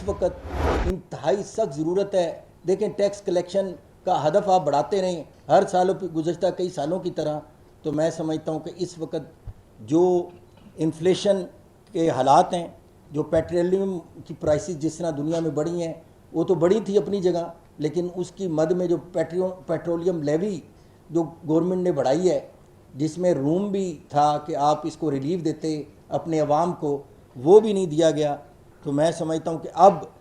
इस वक्त इंतहाई सख्त ज़रूरत है। देखें, टैक्स कलेक्शन का हदफ आप बढ़ाते रहें हर सालों पर, गुज़श्ता कई सालों की तरह। तो मैं समझता हूँ कि इस वक्त जो इन्फ्लेशन के हालात हैं, जो पेट्रोलियम की प्राइसेस जिस तरह दुनिया में बढ़ी हैं, वो तो बढ़ी थी अपनी जगह, लेकिन उसकी मद में जो पेट्रोलियम लेवी जो गवर्नमेंट ने बढ़ाई है, जिसमें रूम भी था कि आप इसको रिलीफ देते अपने अवाम को, वो भी नहीं दिया गया। तो मैं समझता हूँ कि अब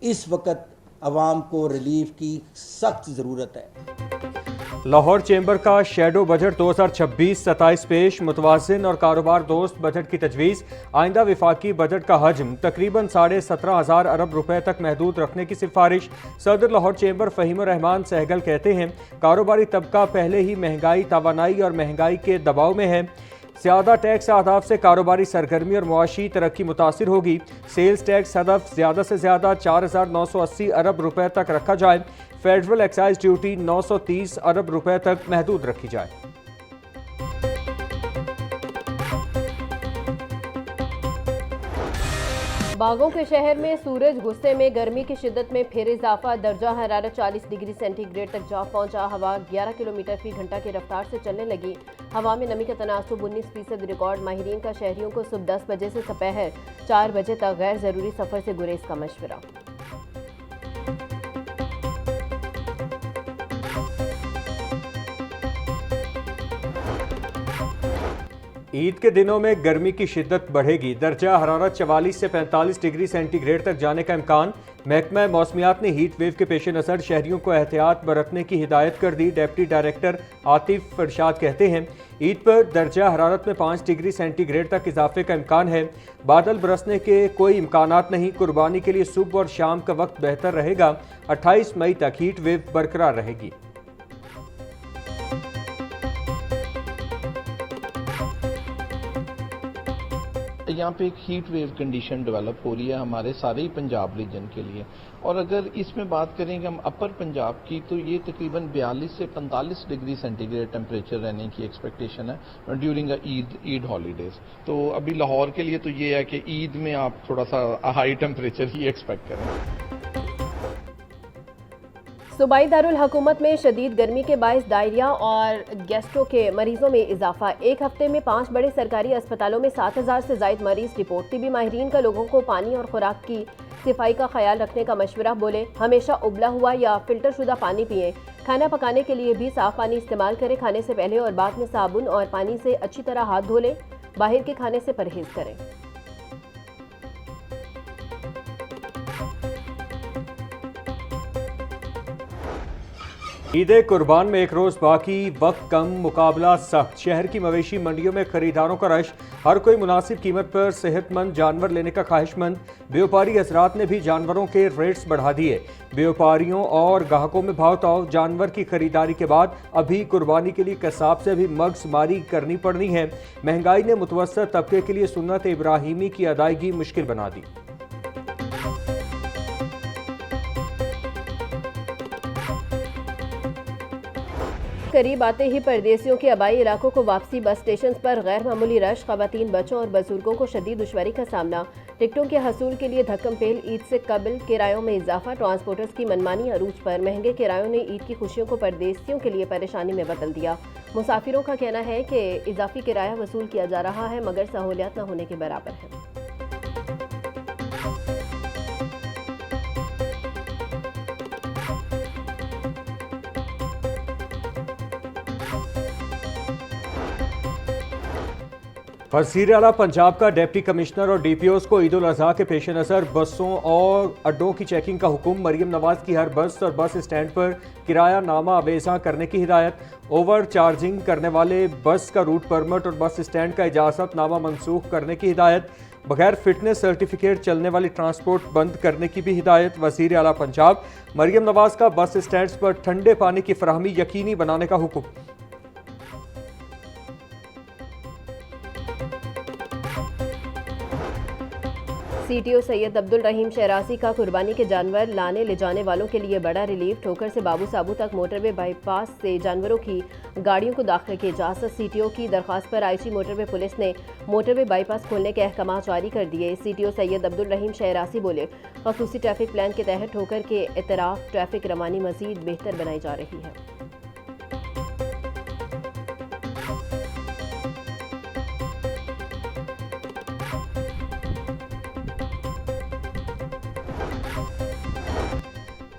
इस वक्त अवाम को रिलीफ की सख्त ज़रूरत है। लाहौर चैम्बर का शेडो बजट 2026-27 पेश, मुतवाज़िन और कारोबार दोस्त बजट की तजवीज़। आइंदा विफाकी बजट का हजम तकरीबन 17,500 अरब रुपए तक महदूद रखने की सिफारिश। सदर लाहौर चैम्बर फ़हीमुर रहमान सहगल कहते हैं, कारोबारी तबका पहले ही महंगाई, तवानाई और महंगाई के दबाव में है। ज़्यादा टैक्स हदफ से कारोबारी सरगर्मी और मुआशी तरक्की मुतासिर होगी। सेल्स टैक्स हदफ ज़्यादा से ज़्यादा 4,980 अरब रुपए तक रखा जाए। फेडरल एक्साइज ड्यूटी 930 अरब रुपए तक महदूद रखी जाए। बागों के शहर में सूरज गुस्से में, गर्मी की शिद्दत में फिर इजाफा। दर्जा हरारत 40 डिग्री सेंटीग्रेड तक जा पहुंचा। हवा 11 किलोमीटर फी घंटा की रफ्तार से चलने लगी। हवा में नमी का तनासुब 19% रिकॉर्ड। माहिरीन का शहरियों को सुबह 10 बजे से दोपहर 4 बजे तक गैर ज़रूरी सफ़र से गुरेज का मशवरा। ईद के दिनों में गर्मी की शिद्दत बढ़ेगी। दर्जा हरारत 44 से 45 डिग्री सेंटीग्रेड तक जाने का इम्कान। महकमा मौसमियात ने हीट वेव के पेश नज़र शहरियों को एहतियात बरतने की हिदायत कर दी। डिप्टी डायरेक्टर आतिफ फरशाद कहते हैं, ईद पर दर्जा हरारत में 5 डिग्री सेंटीग्रेड तक इजाफे का इम्कान है। बादल बरसने के कोई इम्कानात नहीं। कुर्बानी के लिए सुबह और शाम का वक्त बेहतर रहेगा। 28 मई तक हीट वेव बरकरार रहेगी। यहाँ पे एक हीट वेव कंडीशन डेवलप हो रही है हमारे सारे ही पंजाब रीजन के लिए। और अगर इसमें बात करेंगे हम अपर पंजाब की, तो ये तकरीबन 42 से 45 डिग्री सेंटीग्रेड टेम्परेचर रहने की एक्सपेक्टेशन है ड्यूरिंग ईद हॉलीडेज। तो अभी लाहौर के लिए तो ये है कि ईद में आप थोड़ा सा हाई टेम्परेचर ही एक्सपेक्ट करें। सूबाई दारुल हुकूमत में शदीद गर्मी के बायस डायरिया और गैस्ट्रो के मरीजों में इजाफा। एक हफ्ते में 5 बड़े सरकारी अस्पतालों में 7,000 से जायद मरीज रिपोर्ट। तिबी माहिरीन का लोगों को पानी और खुराक की सफाई का ख्याल रखने का मशवरा। बोले, हमेशा उबला हुआ या फिल्टर शुदा पानी पिएं। खाना पकाने के लिए भी साफ पानी इस्तेमाल करें। खाने से पहले और बाद में साबुन और पानी से अच्छी तरह हाथ धो लें। बाहर के खाने से परहेज करें। ईद कुर्बान में एक रोज़ बाकी, वक्त कम, मुकाबला सख्त। शहर की मवेशी मंडियों में खरीदारों का रश। हर कोई मुनासिब कीमत पर सेहतमंद जानवर लेने का ख्वाहिशमंद। व्यापारी हजरात ने भी जानवरों के रेट्स बढ़ा दिए। व्यापारियों और ग्राहकों में भाव ताव। जानवर की खरीदारी के बाद अभी कुर्बानी के लिए कसाब से भी मगजमारी करनी पड़नी है। महंगाई ने मुतवस्सत तबके के लिए सुन्नत इब्राहिमी की अदायगी मुश्किल बना दी। करीब आते ही परदेसियों के आबाई इलाकों को वापसी। बस स्टेशन पर गैर मामूली रश। खवातीन, बच्चों और बुजुर्गों को शदीद दुश्वारी का सामना। टिकटों के हसूल के लिए धक्कम पेल। ईद से कबल किरायों में इजाफा। ट्रांसपोर्टर्स की मनमानी अरूज पर। महंगे किरायों ने ईद की खुशियों को परदेसियों के लिए परेशानी में बदल दिया। मुसाफिरों का कहना है कि इजाफी किराया वसूल किया जा रहा है, मगर सहूलियत न होने के बराबर है। वज़ीर आला पंजाब का डिप्टी कमिश्नर और DPOs को ईद उल अज़हा के पेश नज़र बसों और अड्डों की चेकिंग का हुक्म। मरियम नवाज की हर बस और बस स्टैंड पर किराया नामा अवेज़ा करने की हिदायत। ओवर चार्जिंग करने वाले बस का रूट परमिट और बस स्टैंड का इजाज़त नामा मनसूख करने की हिदायत। बगैर फिटनेस सर्टिफिकेट चलने वाली ट्रांसपोर्ट बंद करने की भी हिदायत। वज़ीर आला पंजाब मरियम नवाज का बस स्टैंड पर ठंडे पानी की फराहमी यकीनी बनाने का हुक्म। CTO सैयद अब्दुल रहीम शहरासी का कुर्बानी के जानवर लाने ले जाने वालों के लिए बड़ा रिलीफ। ठोकर से बाबू साबू तक मोटरवे बाईपास से जानवरों की गाड़ियों को दाखिले की इजाजत। CTO की दरख्वास्त पर आईजी मोटरवे पुलिस ने मोटरवे बाईपास खोलने के अहकाम जारी कर दिए। CTO सैयद अब्दुल रहीम शहरासी बोले, खसूसी ट्रैफिक प्लान के तहत ठोकर के इतराफ ट्रैफिक रवानी मजीद बेहतर बनाई जा रही है।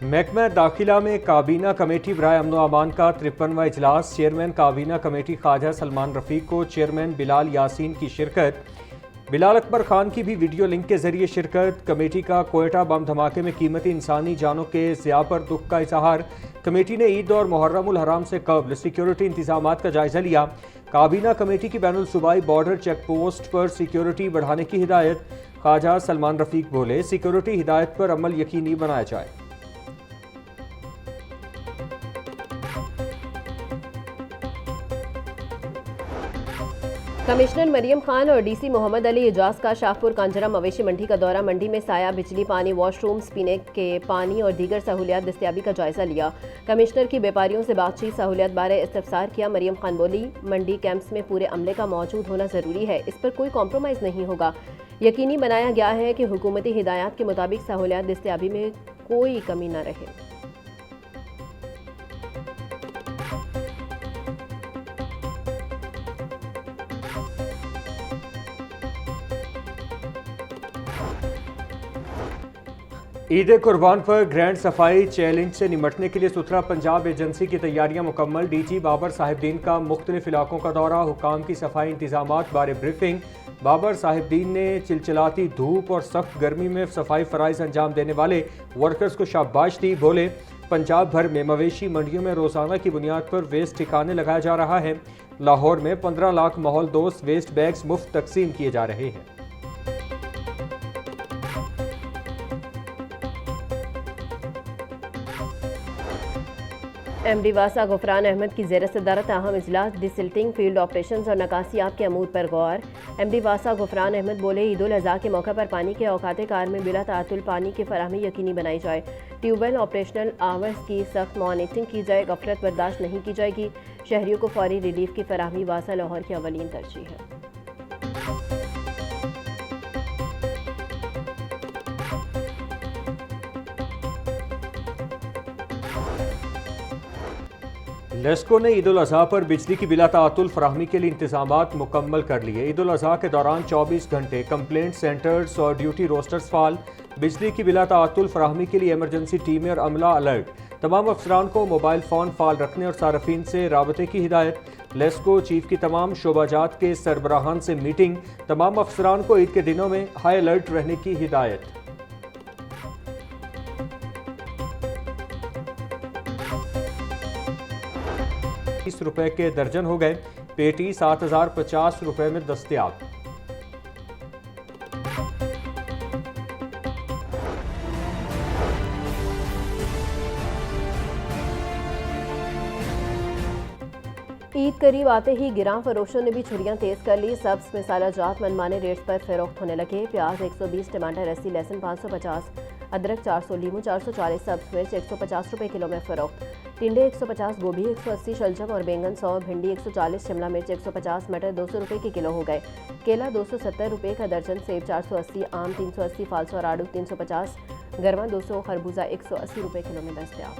महकमा दाखिला में काबीना कमेटी बराए अमन व अमान का 53वां इजलास। चेयरमैन काबीना कमेटी ख्वाजा सलमान रफीक को चेयरमैन बिलाल यासीन की शिरकत। बिलाल अकबर खान की भी वीडियो लिंक के जरिए शिरकत। कमेटी का कोयटा बम धमाके में कीमती इंसानी जानों के ज़िया पर दुख का इजहार। कमेटी ने ईद और मुहर्रमुल हराम से कबल सिक्योरिटी इंतजामात का जायजा लिया। काबीना कमेटी की बैनुल सूबाई बॉर्डर चेक पोस्ट पर सिक्योरिटी बढ़ाने की हिदायत। ख्वाजा सलमान रफीक बोले, सिक्योरिटी हिदायत पर अमल यकीनी बनाया जाए। कमिश्नर मरियम खान और DC मोहम्मद अली एजाज का शाहपुर कांजरा मवेशी मंडी का दौरा। मंडी में साया, बिजली, पानी, वॉशरूम्स, पीने के पानी और दीगर सहूलियात दस्तियाबी का जायजा लिया। कमिश्नर की व्यापारियों से बातचीत, सहूलियात बारे इस्तफसार किया। मरियम खान बोली, मंडी कैंप्स में पूरे अमले का मौजूद होना ज़रूरी है, इस पर कोई कॉम्प्रोमाइज़ नहीं होगा। यकीनी बनाया गया है कि हुकूमती हिदायत के मुताबिक सहूलियात दस्तियाबी में कोई कमी न रहे। ईद कुर्बान पर ग्रैंड सफाई चैलेंज से निमटने के लिए सुथरा पंजाब एजेंसी की तैयारियां मुकम्मल। DG बाबर साहिबदीन का मुख्तलिफ इलाकों का दौरा, हुकाम की सफाई इंतजामात बारे ब्रीफिंग। बाबर साहिबदीन ने चिलचिलाती धूप और सख्त गर्मी में सफाई फराइज अंजाम देने वाले वर्कर्स को शाबाश दी। बोले, पंजाब भर में मवेशी मंडियों में रोजाना की बुनियाद पर वेस्ट ठिकाने लगाया जा रहा है। लाहौर में 15 लाख माहौल दोस्त वेस्ट बैग्स मुफ्त तकसीम किए जा रहे हैं। MD वासा गुफरान अहमद की ज़ेर सदारत अहम इजलास डिसिल्टिंग, फील्ड ऑपरेशंस और नकासियात के अमूर पर गौर। MD वासा गुफरान अहमद बोले, ईद उल अज़हा के मौके पर पानी के औकात कार में बिला तातुल पानी की फराहमी यकीनी बनाई जाए। ट्यूबवेल ऑपरेशनल आवर्स की सख्त मॉनिटरिंग की जाए, गफलत बर्दाश्त नहीं की जाएगी। शहरियों को फौरी रिलीफ की फराहमी वासा लाहौर की अवलीन तरजीह है। लेस्को ने ईद उल अज़हा पर बिजली की बिला तातुल फराहमी के लिए इंतजामात मुकम्मल कर लिए। ईद उल अज़हा के दौरान 24 घंटे कंप्लेंट सेंटर्स और ड्यूटी रोस्टर्स फाल। बिजली की बिला तातुल फराहमी के लिए इमरजेंसी टीमें और अमला अलर्ट। तमाम अफसरान को मोबाइल फ़ोन फाल रखने और सार्फिन से राबते की हिदायत। लेस्को चीफ की तमाम शोबाजात के सरबराहान से मीटिंग। तमाम अफसरान को ईद के दिनों में हाई अलर्ट रहने की हिदायत। ₹30 के दर्जन हो गए। पेटी 7050 रुपए में दस्तयाब। ईद करीब आते ही गिरां फरोशों ने भी छुरियां तेज कर ली। सब्ज मसाला जात मनमाने रेट्स पर फरोख्त होने लगे। प्याज 120, टमाटर 80, लहसुन 550, अदरक 400, लीमू 440, सब्ज मिर्च 150 रुपए किलो में फरोख्त। टिंडे 150, गोभी 180, शलजम और बैंगन 100, भिंडी 140, शिमला मिर्च 150, मटर 200 रुपए के किलो हो गए। केला 270 रुपए का दर्जन, सेब 480, आम 380, फालसो और आड़ू 350, गरमा 200, खरबूजा 180 रुपए किलो में दस्तयाब।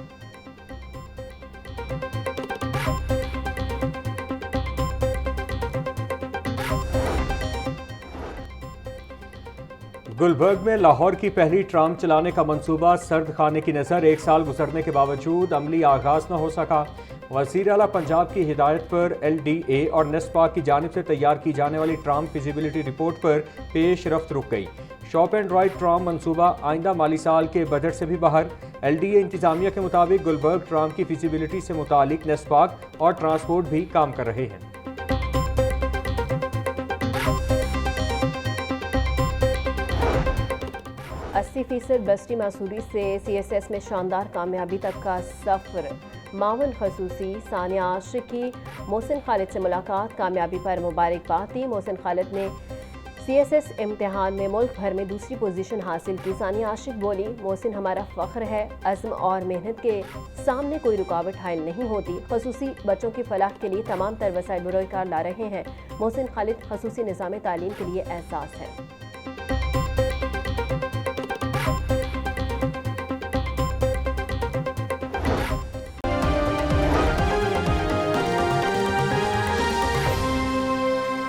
गुलबर्ग में लाहौर की पहली ट्राम चलाने का मंसूबा सर्द खाने की नज़र। 1 साल गुजरने के बावजूद अमली आगाज न हो सका। वज़ीर आला पंजाब की हिदायत पर LDA और नेस्पा की जानिब से तैयार की जाने वाली ट्राम फिजिबिलिटी रिपोर्ट पर पेश रफ्त रुक गई। शॉप एंड राइड ट्राम मंसूबा आइंदा माली साल के बजट से भी बाहर। LDA इंतजामिया के मुताबिक गुलबर्ग ट्राम की फिजिबिलिटी से मुतालिक नेस्पाक और ट्रांसपोर्ट भी काम कर रहे हैं। 80% बस्ती मासूरी से CSS में शानदार कामयाबी तक का सफ़र। मावन खसूसी, सानिया आशिकी, मोहसिन खालिद से मुलाकात, कामयाबी पर मुबारकबाद दी। मोहसिन खालिद ने CSS इम्तिहान में मुल्क भर में दूसरी पोजीशन हासिल की। सानिया आशिक बोली, मोहसिन हमारा फ़ख्र है, अज़्म और मेहनत के सामने कोई रुकावट हायल नहीं होती। खसूसी बच्चों की फलाह के लिए तमाम तर वसाइल बरोकार ला रहे हैं। मोहसिन खालिद खसूसी निज़ाम तालीम के लिए एहसास है।